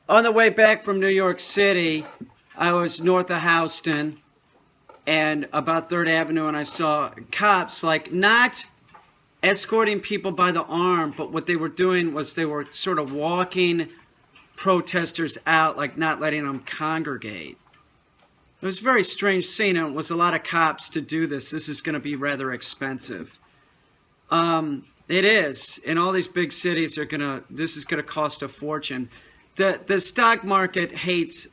On the way back from New York City, I was north of Houston and about 3rd Avenue, and I saw cops, like, not escorting people by the arm, but what they were doing was they were sort of walking protesters out, like not letting them congregate. It was a very strange scene, and it was a lot of cops to do this. This is going to be rather expensive. It is. In all these big cities, this is going to cost a fortune. The stock market hates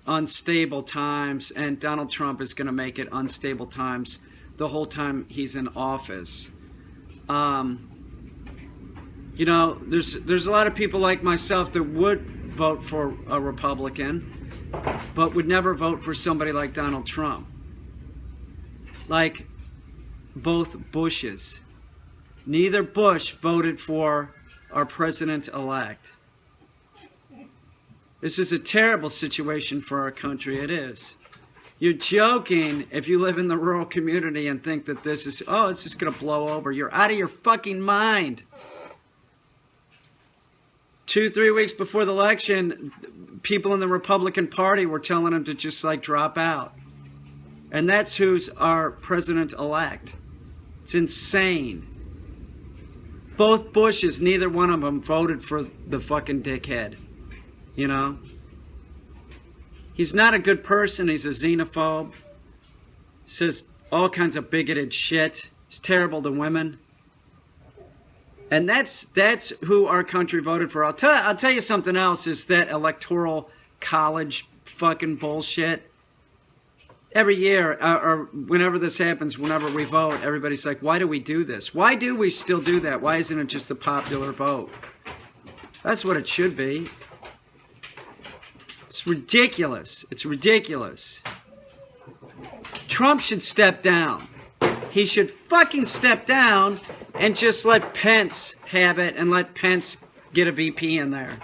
unstable times, and Donald Trump is going to make it unstable times the whole time he's in office. You know, there's a lot of people like myself that would vote for a Republican, but would never vote for somebody like Donald Trump. Like both Bushes. Neither Bush voted for our president-elect. This is a terrible situation for our country. It is. You're joking if you live in the rural community and think that this is, oh, it's just going to blow over. You're out of your fucking mind. 2-3 weeks before the election, people in the Republican Party were telling him to just like drop out. And that's who's our president-elect. It's insane. Both Bushes, neither one of them voted for the fucking dickhead. You know? He's not a good person. He's a xenophobe. Says all kinds of bigoted shit. He's terrible to women. And that's who our country voted for. I'll tell you something else, is that electoral college fucking bullshit. Every year, or whenever this happens, whenever we vote, everybody's like, why do we do this? Why do we still do that? Why isn't it just the popular vote? That's what it should be. It's ridiculous. It's ridiculous. Trump should step down. He should fucking step down and just let Pence have it and let Pence get a VP in there.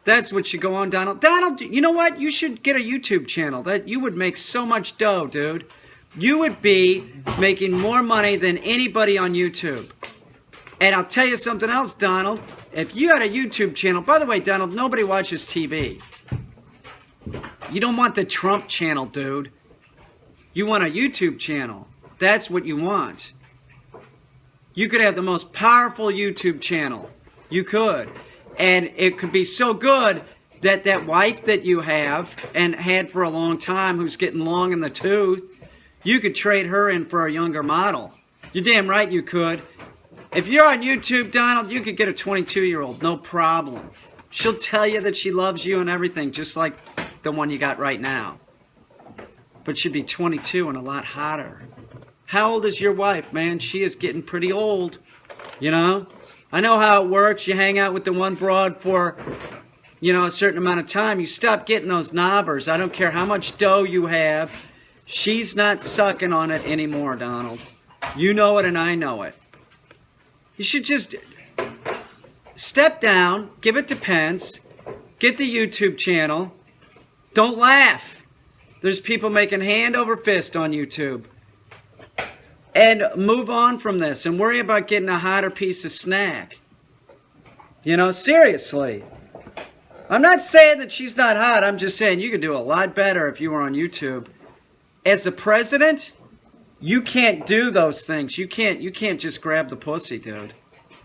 That's what should go on, Donald. Donald, you know what? You should get a YouTube channel. That you would make so much dough, dude. You would be making more money than anybody on YouTube. And I'll tell you something else, Donald. If you had a YouTube channel, by the way, Donald, nobody watches TV. You don't want the Trump channel, dude. You want a YouTube channel. That's what you want. You could have the most powerful YouTube channel. You could. And it could be so good that that wife that you have and had for a long time, who's getting long in the tooth, you could trade her in for a younger model. You're damn right you could. If you're on YouTube, Donald, you could get a 22-year-old, no problem. She'll tell you that she loves you and everything, just like the one you got right now. But she'd be 22 and a lot hotter. How old is your wife, man? She is getting pretty old, you know? I know how it works. You hang out with the one broad for, you know, a certain amount of time. You stop getting those knobbers. I don't care how much dough you have. She's not sucking on it anymore, Donald. You know it and I know it. You should just step down, give it to Pence, get the YouTube channel. Don't laugh. There's people making hand over fist on YouTube. And move on from this and worry about getting a hotter piece of snack. You know, seriously. I'm not saying that she's not hot. I'm just saying you could do a lot better if you were on YouTube. As the president, you can't do those things. You can't just grab the pussy, dude.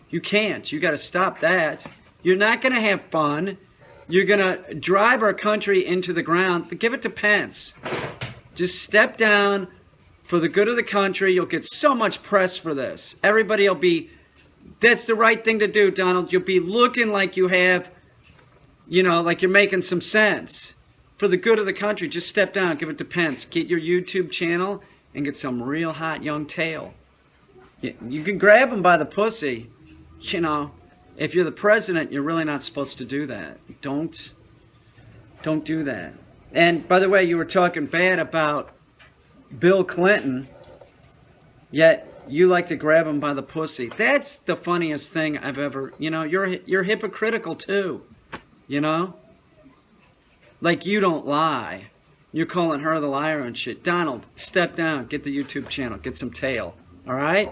You can't. You got to stop that. You're not going to have fun. You're going to drive our country into the ground. Give it to Pence. Just step down. For the good of the country, you'll get so much press for this. Everybody will be, that's the right thing to do, Donald. You'll be looking like you have, you know, like you're making some sense. For the good of the country, just step down, give it to Pence. Get your YouTube channel and get some real hot young tail. You can grab them by the pussy. You know, if you're the president, you're really not supposed to do that. Don't do that. And by the way, you were talking bad about Bill Clinton, yet you like to grab him by the pussy. That's the funniest thing I've ever, you know, you're hypocritical too, you know? Like you don't lie. You're calling her the liar and shit. Donald, step down, get the YouTube channel, get some tail, all right?